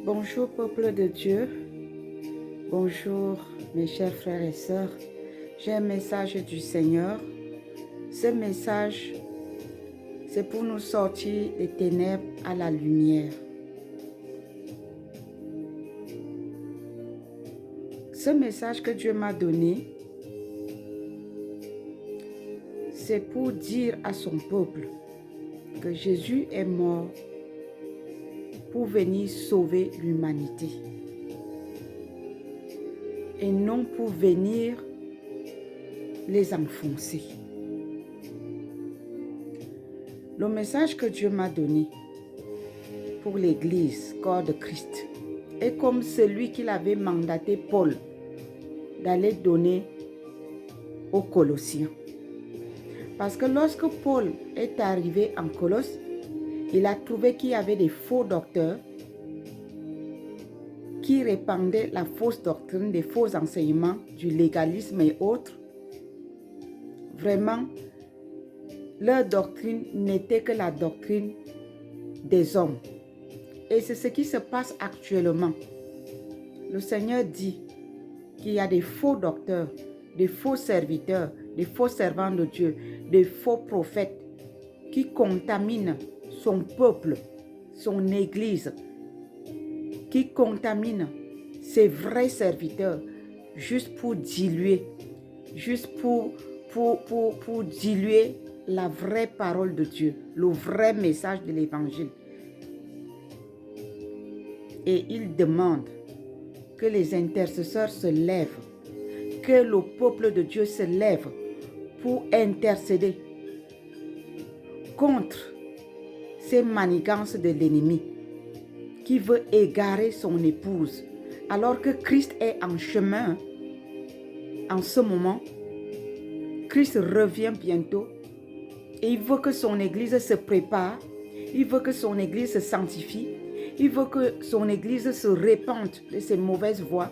Bonjour peuple de Dieu, bonjour mes chers frères et sœurs. J'ai un message du Seigneur. Ce message, c'est pour nous sortir des ténèbres à la lumière. Ce message que Dieu m'a donné, c'est pour dire à son peuple que Jésus est mort pour venir sauver l'humanité et non pour venir les enfoncer. Le message que Dieu m'a donné pour l'Église, corps de Christ, est comme celui qu'il avait mandaté Paul d'aller donner aux Colossiens. Parce que lorsque Paul est arrivé en Colosse, il a trouvé qu'il y avait des faux docteurs qui répandaient la fausse doctrine, des faux enseignements, du légalisme et autres. Vraiment, leur doctrine n'était que la doctrine des hommes. Et c'est ce qui se passe actuellement. Le Seigneur dit qu'il y a des faux docteurs, des faux serviteurs, des faux servants de Dieu, des faux prophètes qui contaminent son peuple, son Église, qui contaminent ses vrais serviteurs juste pour diluer, juste pour diluer la vraie parole de Dieu, le vrai message de l'Évangile. Et il demande que les intercesseurs se lèvent, que le peuple de Dieu se lève pour intercéder contre ces manigances de l'ennemi qui veut égarer son épouse alors que Christ est en chemin. En ce moment, Christ revient bientôt et il veut que son Église se prépare, il veut que son Église se sanctifie, il veut que son Église se répande de ses mauvaises voies.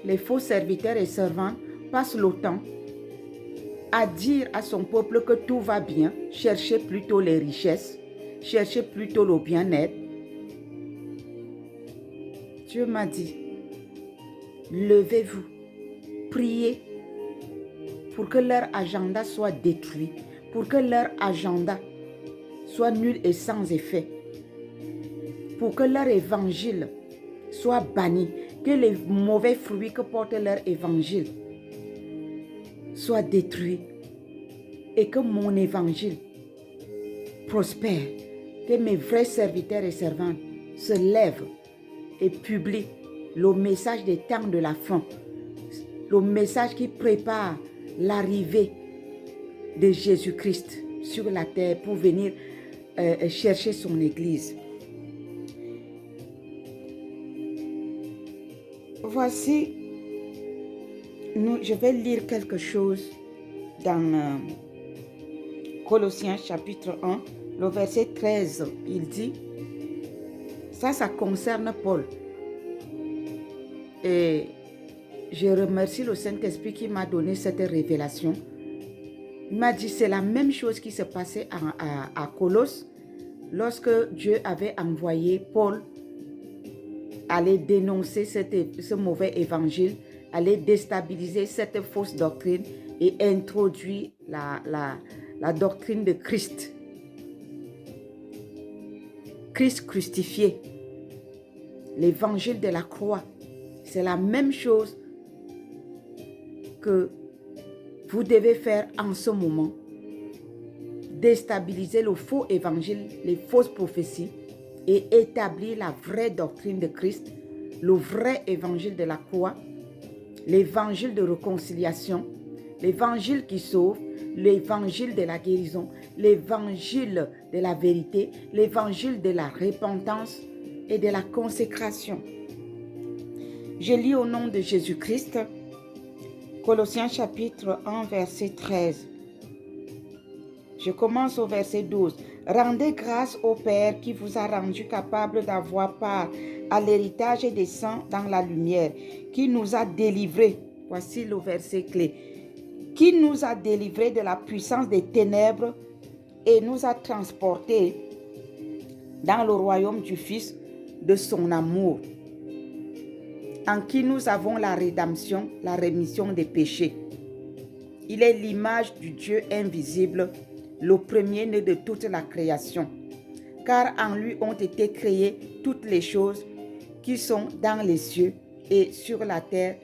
Les faux serviteurs et servants passent le temps à dire à son peuple que tout va bien, cherchez plutôt les richesses, cherchez plutôt le bien-être. Dieu m'a dit, levez-vous, priez pour que leur agenda soit détruit, pour que leur agenda soit nul et sans effet, pour que leur évangile soit banni, que les mauvais fruits que porte leur évangile soient détruits et que mon évangile prospère, que mes vrais serviteurs et servantes se lèvent et publient le message des temps de la fin, le message qui prépare l'arrivée de Jésus-Christ sur la terre pour venir chercher son Église. Voici, je vais lire quelque chose dans Colossiens chapitre 1, le verset 13. Il dit, ça concerne Paul. Et je remercie le Saint-Esprit qui m'a donné cette révélation. Il m'a dit, c'est la même chose qui se passait à Colosse lorsque Dieu avait envoyé Paul aller dénoncer ce mauvais évangile, aller déstabiliser cette fausse doctrine et introduire la doctrine de Christ. Christ crucifié, l'évangile de la croix. C'est la même chose que vous devez faire en ce moment. Déstabiliser le faux évangile, les fausses prophéties et établir la vraie doctrine de Christ, le vrai évangile de la croix, l'évangile de réconciliation, l'évangile qui sauve, l'évangile de la guérison, l'évangile de la vérité, l'évangile de la repentance et de la consécration. Je lis au nom de Jésus-Christ, Colossiens chapitre 1, verset 13. Je commence au verset 12. Rendez grâce au Père qui vous a rendu capable d'avoir part à l'héritage des saints dans la lumière, qui nous a délivrés. Voici le verset clé. Qui nous a délivrés de la puissance des ténèbres et nous a transportés dans le royaume du Fils de son amour, en qui nous avons la rédemption, la rémission des péchés. Il est l'image du Dieu invisible, le premier-né de toute la création, car en lui ont été créées toutes les choses qui sont dans les cieux et sur la terre,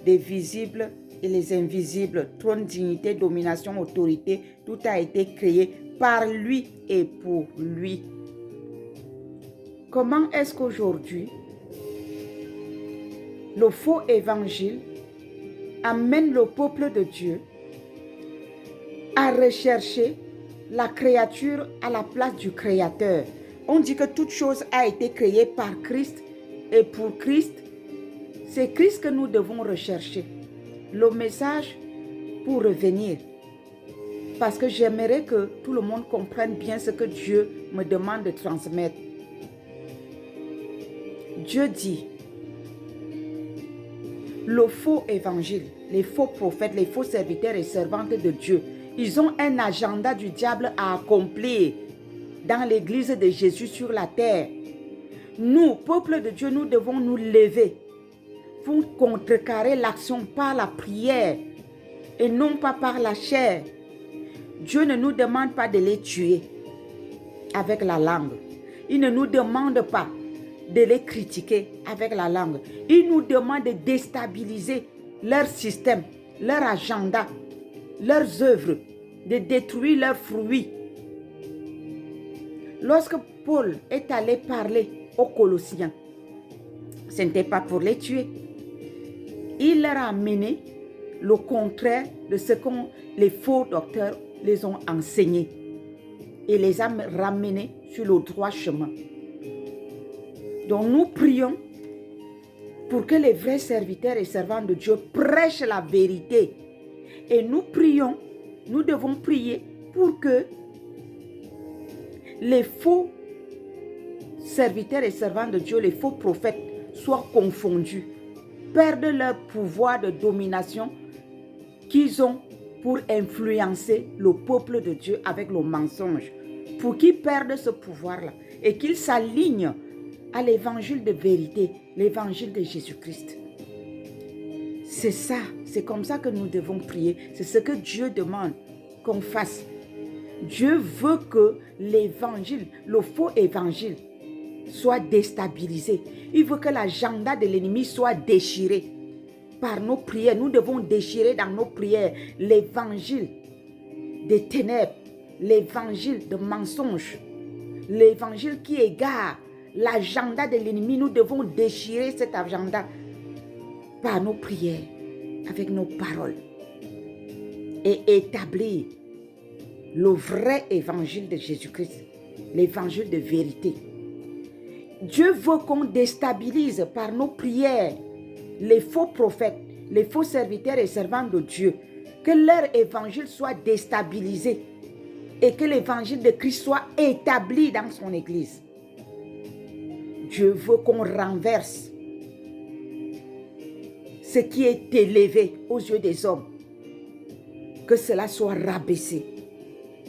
des visibles et les invisibles, trône, dignité, domination, autorité, tout a été créé par lui et pour lui. Comment est-ce qu'aujourd'hui, le faux évangile amène le peuple de Dieu à rechercher la créature à la place du Créateur? On dit que toute chose a été créée par Christ et pour Christ. C'est Christ que nous devons rechercher. Le message pour revenir. Parce que j'aimerais que tout le monde comprenne bien ce que Dieu me demande de transmettre. Dieu dit, le faux évangile, les faux prophètes, les faux serviteurs et servantes de Dieu, ils ont un agenda du diable à accomplir dans l'église de Jésus sur la terre. Nous, peuple de Dieu, nous devons nous lever pour contrecarrer l'action par la prière et non pas par la chair. Dieu ne nous demande pas de les tuer avec la langue. Il ne nous demande pas de les critiquer avec la langue. Il nous demande de déstabiliser leur système, leur agenda, leurs œuvres, de détruire leurs fruits. Lorsque Paul est allé parler aux Colossiens, ce n'était pas pour les tuer. Il leur a amené le contraire de ce que les faux docteurs les ont enseigné et les a ramenés sur le droit chemin. Donc nous prions pour que les vrais serviteurs et servants de Dieu prêchent la vérité. Et nous prions, nous devons prier pour que les faux serviteurs et servants de Dieu, les faux prophètes, soient confondus, perdent leur pouvoir de domination qu'ils ont pour influencer le peuple de Dieu avec le mensonge, pour qu'ils perdent ce pouvoir-là et qu'ils s'alignent à l'évangile de vérité, l'évangile de Jésus-Christ. C'est ça, c'est comme ça que nous devons prier. C'est ce que Dieu demande qu'on fasse. Dieu veut que l'évangile, le faux évangile, soit déstabilisé. Il veut que l'agenda de l'ennemi soit déchiré. Par nos prières, nous devons déchirer dans nos prières l'évangile des ténèbres, l'évangile de mensonges, l'évangile qui égare l'agenda de l'ennemi. Nous devons déchirer cet agenda par nos prières, avec nos paroles, et établir le vrai évangile de Jésus-Christ, l'évangile de vérité. Dieu veut qu'on déstabilise par nos prières les faux prophètes, les faux serviteurs et servants de Dieu, que leur évangile soit déstabilisé et que l'évangile de Christ soit établi dans son église. Dieu veut qu'on renverse ce qui est élevé aux yeux des hommes, que cela soit rabaissé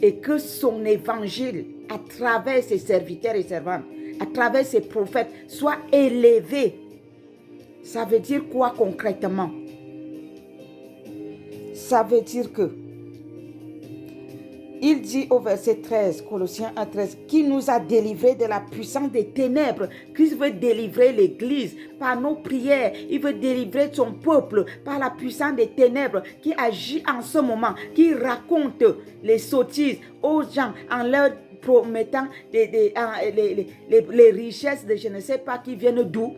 et que son évangile, à travers ses serviteurs et servantes, à travers ses prophètes, soit élevé. Ça veut dire quoi concrètement? Ça veut dire que il dit au verset 13, Colossiens 1:13, qui nous a délivrés de la puissance des ténèbres. Christ veut délivrer l'Église par nos prières. Il veut délivrer son peuple par la puissance des ténèbres qui agit en ce moment, qui raconte les sottises aux gens en leur promettant les richesses de je ne sais pas qui viennent d'où,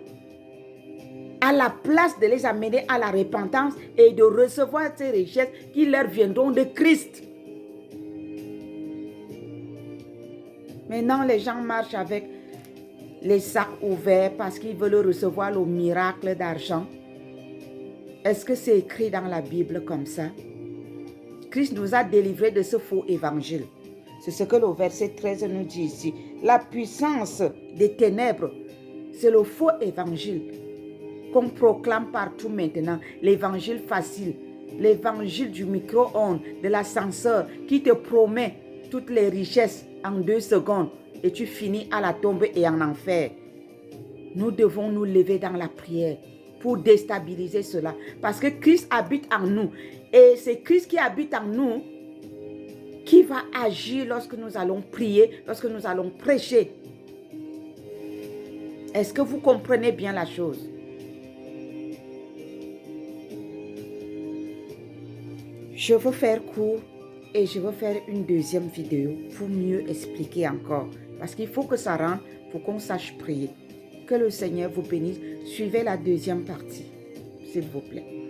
à la place de les amener à la repentance et de recevoir ces richesses qui leur viendront de Christ. Maintenant, les gens marchent avec les sacs ouverts parce qu'ils veulent recevoir le miracle d'argent. Est-ce que c'est écrit dans la Bible comme ça? Christ nous a délivrés de ce faux évangile. C'est ce que le verset 13 nous dit ici. La puissance des ténèbres, c'est le faux évangile qu'on proclame partout maintenant. L'évangile facile, l'évangile du micro-ondes, de l'ascenseur qui te promet toutes les richesses en 2 secondes et tu finis à la tombe et en enfer. Nous devons nous lever dans la prière pour déstabiliser cela. Parce que Christ habite en nous. Et c'est Christ qui habite en nous qui va agir lorsque nous allons prier, lorsque nous allons prêcher. Est-ce que vous comprenez bien la chose? Je veux faire court et je veux faire une deuxième vidéo pour mieux expliquer encore. Parce qu'il faut que ça rentre pour qu'on sache prier. Que le Seigneur vous bénisse. Suivez la deuxième partie, s'il vous plaît.